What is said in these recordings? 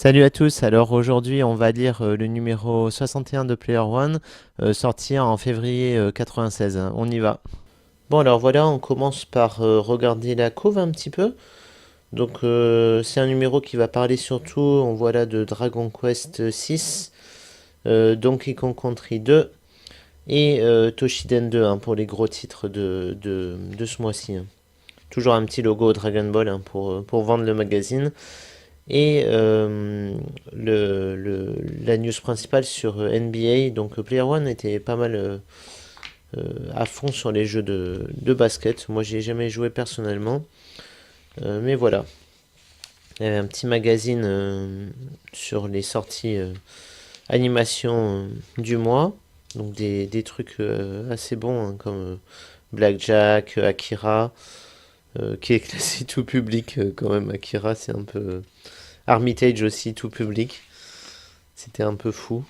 Salut à tous, alors aujourd'hui on va lire le numéro 61 de Player One, sorti en février 96. On y va. Bon alors voilà, on commence par regarder la couve un petit peu. Donc c'est un numéro qui va parler surtout, on voit là, de Dragon Quest 6, Donkey Kong Country 2 et Toshiden 2 pour les gros titres de ce mois-ci. Toujours un petit logo Dragon Ball pour vendre le magazine. Et la news principale sur NBA, donc Player One était pas mal à fond sur les jeux de basket. Moi, j'ai jamais joué personnellement, mais voilà. Il y avait un petit magazine sur les sorties animation du mois, donc des trucs assez bons comme Blackjack, Akira, qui est classé tout public quand même. Akira, c'est un peu Armitage aussi, tout public. C'était un peu fou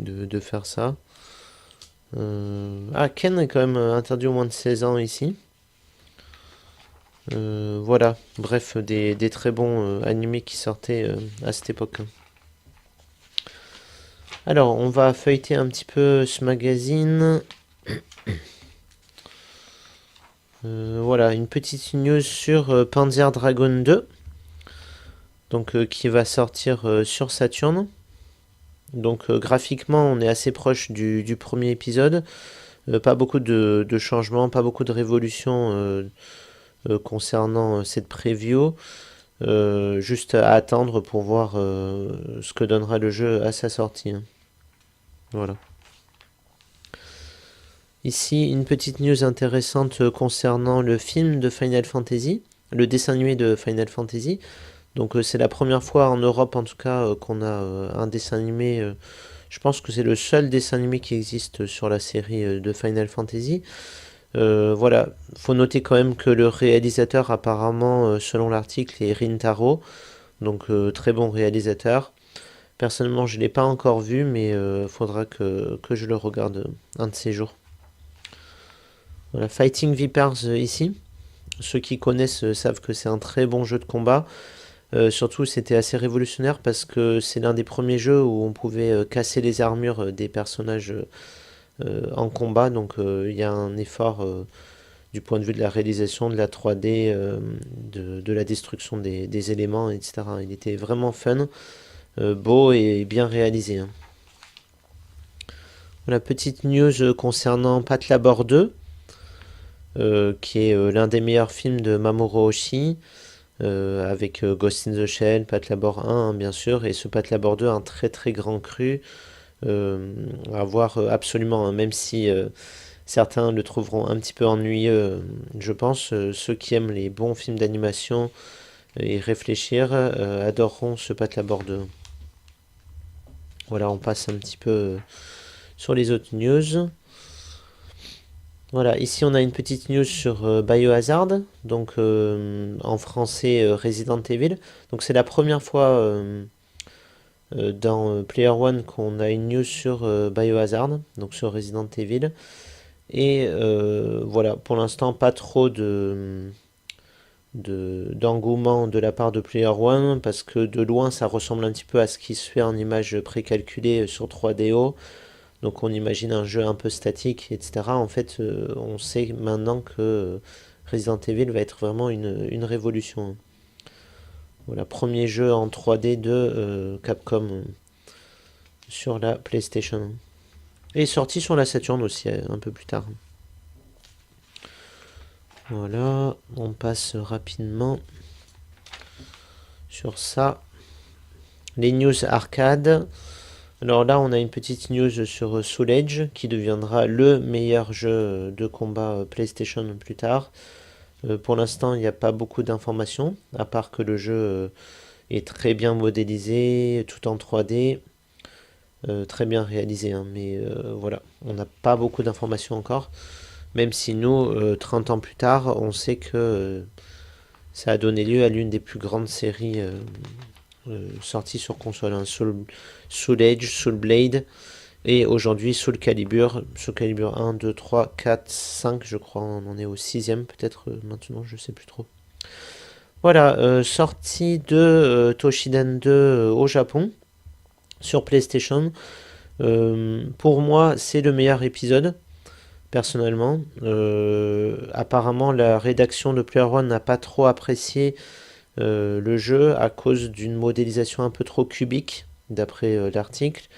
de faire ça. Ah, Ken est quand même interdit au moins de 16 ans ici. Voilà, bref, des très bons animés qui sortaient à cette époque. Alors, on va feuilleter un petit peu ce magazine. Voilà, une petite news sur Panzer Dragon 2, donc qui va sortir sur Saturn. Donc graphiquement, on est assez proche du premier épisode. Pas beaucoup de changements, pas beaucoup de révolutions concernant cette preview. Juste à attendre pour voir ce que donnera le jeu à sa sortie, hein. Voilà. Ici, une petite news intéressante concernant le film de Final Fantasy, le dessin animé de Final Fantasy. Donc c'est la première fois en Europe en tout cas qu'on a un dessin animé. Je pense que c'est le seul dessin animé qui existe sur la série de Final Fantasy. Voilà, faut noter quand même que le réalisateur apparemment, selon l'article, est Rintaro, donc très bon réalisateur. Personnellement, je ne l'ai pas encore vu, mais faudra que je le regarde un de ces jours. Voilà, Fighting Vipers ici. Ceux qui connaissent savent que c'est un très bon jeu de combat. Surtout, c'était assez révolutionnaire parce que c'est l'un des premiers jeux où on pouvait casser les armures des personnages en combat. Donc, il y a un effort du point de vue de la réalisation, de la 3D, de la destruction des éléments, etc. Il était vraiment fun, beau et bien réalisé, hein. Voilà, petite news concernant Patlabor 2, qui est l'un des meilleurs films de Mamoru Oshii, avec Ghost in the Shell, Patlabor 1, hein, bien sûr, et ce Patlabor 2, un très très grand cru, à voir absolument, hein, même si certains le trouveront un petit peu ennuyeux, je pense. Ceux qui aiment les bons films d'animation et réfléchir adoreront ce Patlabor 2. Voilà, on passe un petit peu sur les autres news. Voilà, ici on a une petite news sur Biohazard, donc en français Resident Evil. Donc c'est la première fois dans Player One qu'on a une news sur Biohazard, donc sur Resident Evil. Et voilà, pour l'instant pas trop d'engouement de la part de Player One parce que de loin ça ressemble un petit peu à ce qui se fait en images précalculées sur 3DO. Donc on imagine un jeu un peu statique, etc. En fait, on sait maintenant que Resident Evil va être vraiment une révolution. Voilà, premier jeu en 3D de Capcom sur la PlayStation. Et sorti sur la Saturn aussi un peu plus tard. Voilà, on passe rapidement sur ça. Les news arcade. Alors là, on a une petite news sur Soul Edge qui deviendra le meilleur jeu de combat PlayStation plus tard. Pour l'instant, il n'y a pas beaucoup d'informations, à part que le jeu est très bien modélisé, tout en 3D, très bien réalisé, hein, mais voilà, on n'a pas beaucoup d'informations encore. Même si nous, 30 ans plus tard, on sait que ça a donné lieu à l'une des plus grandes séries sorties sur console, hein. Soul Edge, Soul Blade, et aujourd'hui Soul Calibur, Soul Calibur 1, 2, 3, 4, 5, je crois, on en est au sixième peut-être maintenant, je sais plus trop. Voilà, sortie de Toshiden 2 au Japon sur PlayStation. Pour moi, c'est le meilleur épisode, personnellement. Apparemment, la rédaction de Player One n'a pas trop apprécié le jeu à cause d'une modélisation un peu trop cubique, d'après l'article,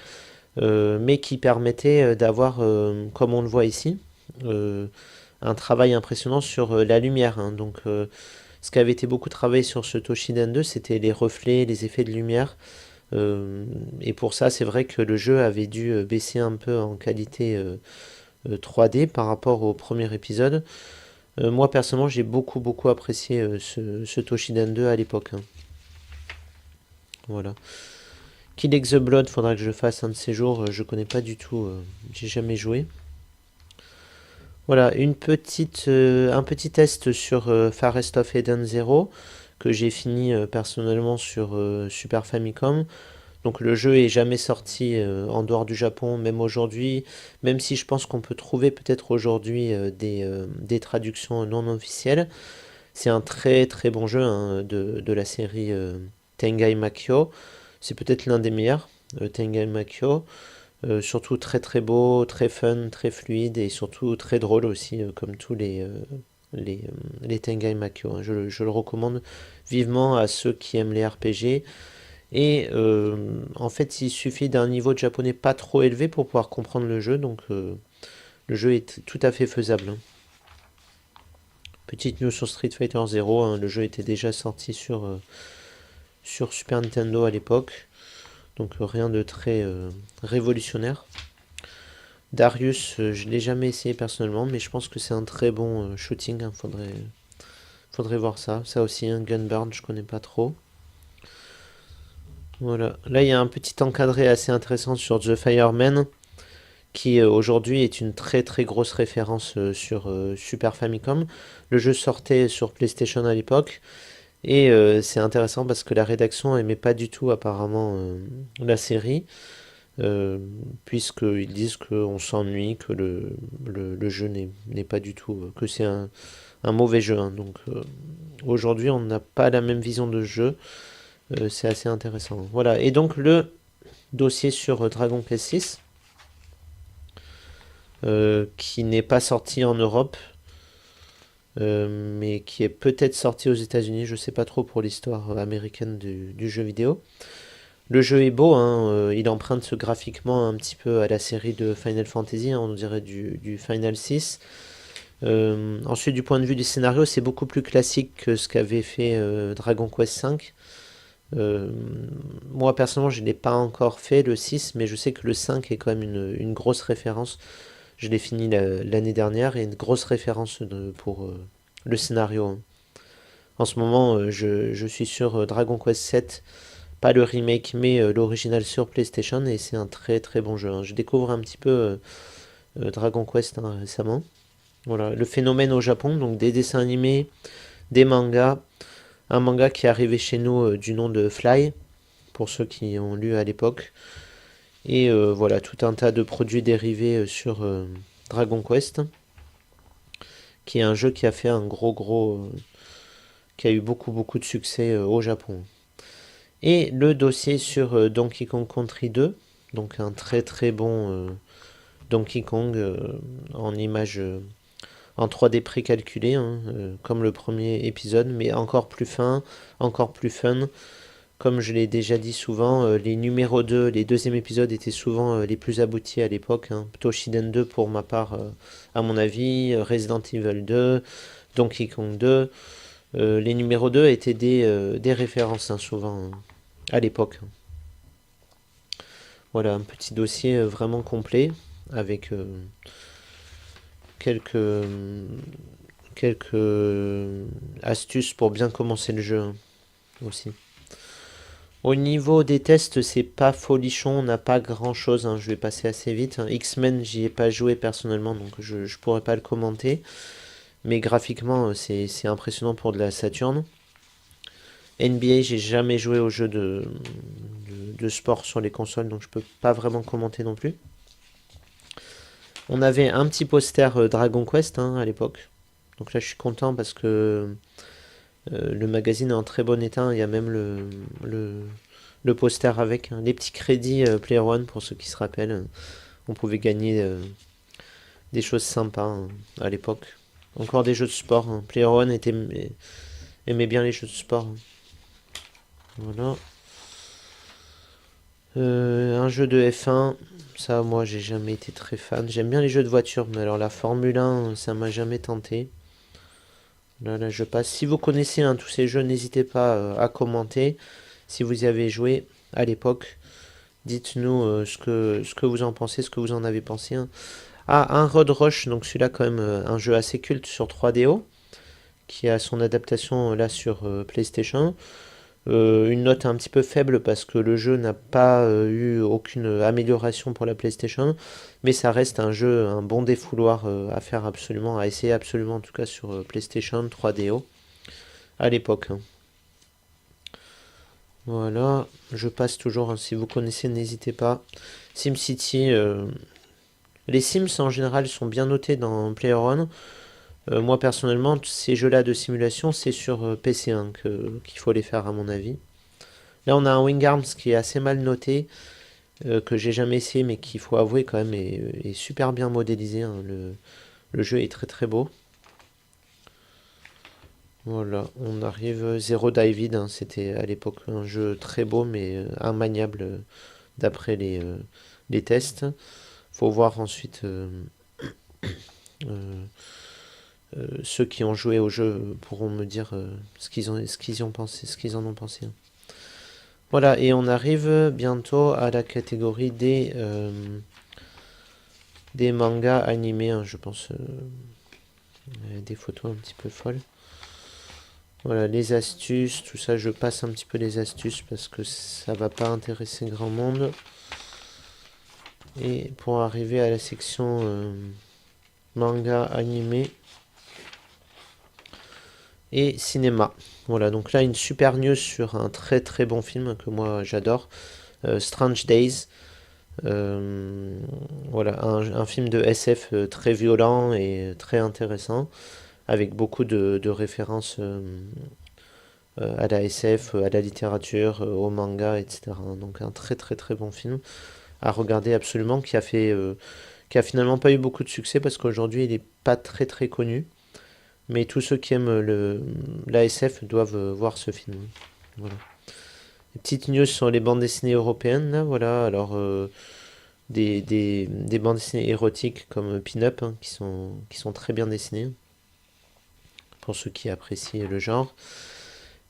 mais qui permettait d'avoir, comme on le voit ici, euh, un travail impressionnant sur la lumière, hein. Donc, ce qui avait été beaucoup travaillé sur ce Toshiden 2, c'était les reflets, les effets de lumière. Et pour ça, c'est vrai que le jeu avait dû baisser un peu en qualité 3D par rapport au premier épisode. Moi, personnellement, j'ai beaucoup apprécié ce Toshiden 2 à l'époque, hein. Voilà. Kill X the Blood, faudra que je fasse un de ces jours. Je connais pas du tout. J'ai jamais joué. Voilà, un petit test sur Forest of Eden 0 que j'ai fini personnellement sur Super Famicom. Donc le jeu est jamais sorti en dehors du Japon, même aujourd'hui, même si je pense qu'on peut trouver peut-être aujourd'hui des traductions non officielles. C'est un très bon jeu, hein, de la série Tengai Makyo. C'est peut-être l'un des meilleurs, Tengai Makyo. Surtout très beau, très fun, très fluide et surtout très drôle aussi, comme tous les Tengai Makyo, hein. Je le recommande vivement à ceux qui aiment les RPG. Et en fait, il suffit d'un niveau de japonais pas trop élevé pour pouvoir comprendre le jeu, donc le jeu est tout à fait faisable, hein. Petite news sur Street Fighter Zero, hein, le jeu était déjà sorti sur Super Nintendo à l'époque, donc rien de très révolutionnaire. Darius, je l'ai jamais essayé personnellement, mais je pense que c'est un très bon shooting, hein, faudrait voir ça. Ça aussi, un Gunbird, je connais pas trop. Voilà. Là, il y a un petit encadré assez intéressant sur The Fireman, qui aujourd'hui est une très grosse référence sur Super Famicom. Le jeu sortait sur PlayStation à l'époque, et c'est intéressant parce que la rédaction aimait pas du tout apparemment la série, puisqu'ils disent qu'on s'ennuie, que le jeu n'est pas du tout, que c'est un mauvais jeu, hein. Donc aujourd'hui on n'a pas la même vision de jeu, c'est assez intéressant. Voilà, et donc le dossier sur Dragon Quest 6, qui n'est pas sorti en Europe, mais qui est peut-être sorti aux États-Unis, je sais pas trop pour l'histoire américaine du jeu vidéo. Le jeu est beau, hein, il emprunte graphiquement un petit peu à la série de Final Fantasy, hein, on dirait du Final 6. Ensuite, du point de vue du scénario, c'est beaucoup plus classique que ce qu'avait fait Dragon Quest V. Euh, Moi, personnellement, je ne l'ai pas encore fait, le 6, mais je sais que le 5 est quand même une grosse référence. Je l'ai fini l'année dernière et une grosse référence pour le scénario, hein. En ce moment, je suis sur Dragon Quest 7, pas le remake, mais l'original sur PlayStation, et c'est un très bon jeu, hein. Je découvre un petit peu Dragon Quest, hein, récemment. Voilà, le phénomène au Japon, donc des dessins animés, des mangas, un manga qui est arrivé chez nous du nom de Fly, pour ceux qui ont lu à l'époque, et voilà, tout un tas de produits dérivés sur Dragon Quest, qui est un jeu qui a fait un qui a eu beaucoup de succès au Japon. Et le dossier sur Donkey Kong Country 2, donc un très bon Donkey Kong en image en 3D précalculé, hein, comme le premier épisode, mais encore plus fin, encore plus fun. Comme je l'ai déjà dit souvent, les numéros 2, les deuxièmes épisodes étaient souvent les plus aboutis à l'époque, hein. Toshiden 2 pour ma part, à mon avis, Resident Evil 2, Donkey Kong 2. Les numéros 2 étaient des références, hein, souvent, hein, à l'époque. Voilà, un petit dossier vraiment complet avec quelques, astuces pour bien commencer le jeu, hein, aussi. Au niveau des tests, c'est pas folichon, on n'a pas grand chose, hein, je vais passer assez vite, hein. X-Men, j'y ai pas joué personnellement, donc je pourrais pas le commenter. Mais graphiquement, c'est impressionnant pour de la Saturn. NBA, j'ai jamais joué au jeu de sport sur les consoles, donc je peux pas vraiment commenter non plus. On avait un petit poster Dragon Quest, hein, à l'époque. Donc là, je suis content parce que Le magazine est en très bon état, il y a même le poster avec, hein. Les petits crédits Player One pour ceux qui se rappellent. On pouvait gagner des choses sympas hein, à l'époque. Encore des jeux de sport, hein. Player One aimait bien les jeux de sport, hein. Voilà. Un jeu de F1, ça moi j'ai jamais été très fan. J'aime bien les jeux de voiture, mais alors la Formule 1, ça m'a jamais tenté. Là, je passe. Si vous connaissez tous ces jeux, n'hésitez pas à commenter. Si vous y avez joué à l'époque, dites-nous ce que vous en pensez, ce que vous en avez pensé, hein. Ah, un Road Rush, donc celui-là quand même un jeu assez culte sur 3DO, qui a son adaptation là sur PlayStation. Une note un petit peu faible parce que le jeu n'a pas eu aucune amélioration pour la PlayStation, mais ça reste un jeu, un bon défouloir à faire absolument, à essayer absolument en tout cas sur PlayStation 3DO à l'époque, hein. Voilà, je passe toujours, hein, si vous connaissez, n'hésitez pas. SimCity, les Sims en général sont bien notés dans PlayerOne. Moi personnellement, ces jeux-là de simulation, c'est sur PC qu'il faut les faire à mon avis. Là, on a un Wing Arms qui est assez mal noté, que j'ai jamais essayé, mais qu'il faut avouer quand même est super bien modélisé, hein. Le jeu est très très beau. Voilà, on arrive Zero David, hein, c'était à l'époque un jeu très beau, mais immaniable d'après les tests. Faut voir ensuite euh, ceux qui ont joué au jeu pourront me dire ce qu'ils en ont pensé, hein. Voilà, et on arrive bientôt à la catégorie des mangas animés, hein, je pense. Des photos un petit peu folles. Voilà, les astuces, tout ça, je passe un petit peu les astuces parce que ça va pas intéresser grand monde. Et pour arriver à la section manga animé et cinéma. Voilà, donc là une super news sur un très très bon film que moi j'adore, Strange Days. Voilà, un film de SF très violent et très intéressant, avec beaucoup de références à la SF, à la littérature, au manga, etc. Donc un très très très bon film à regarder absolument, qui a finalement pas eu beaucoup de succès parce qu'aujourd'hui il est pas très très connu. Mais tous ceux qui aiment la SF doivent voir ce film. Voilà. Les petites news sur les bandes dessinées européennes, là, voilà. Alors, des bandes dessinées érotiques comme Pin-Up, hein, qui sont très bien dessinées, pour ceux qui apprécient le genre.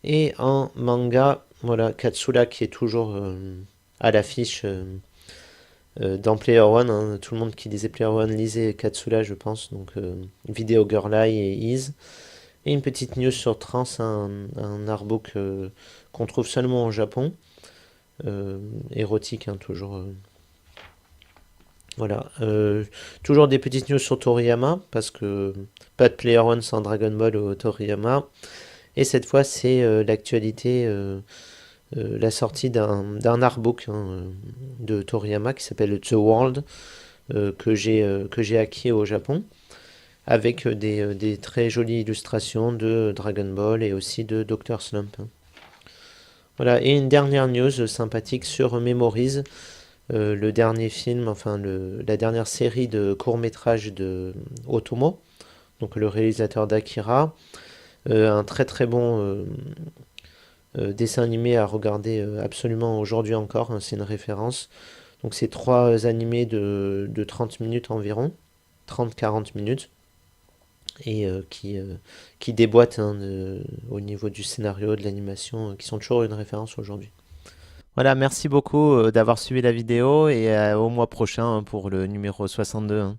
Et en manga, voilà, Katsura qui est toujours à l'affiche dans Player One, hein. Tout le monde qui lisait Player One lisait Katsura, je pense. Donc, Video Girl Eye et Is. Et une petite news sur Trans, un artbook qu'on trouve seulement au Japon. Érotique, hein, toujours. Voilà. Toujours des petites news sur Toriyama, parce que pas de Player One sans Dragon Ball au Toriyama. Et cette fois, c'est l'actualité, la sortie d'un artbook, hein, de Toriyama qui s'appelle The World, que j'ai acquis au Japon, avec des très jolies illustrations de Dragon Ball et aussi de Dr. Slump, hein. Voilà, et une dernière news sympathique sur Memories, le dernier film, enfin la dernière série de courts-métrages de Otomo, donc le réalisateur d'Akira. Un très très bon dessin animé à regarder absolument aujourd'hui encore, hein, c'est une référence. Donc c'est trois animés de 30 minutes environ, 30-40 minutes, et qui déboîtent, hein, au niveau du scénario, de l'animation, qui sont toujours une référence aujourd'hui. Voilà, merci beaucoup d'avoir suivi la vidéo et au mois prochain, hein, pour le numéro 62, hein.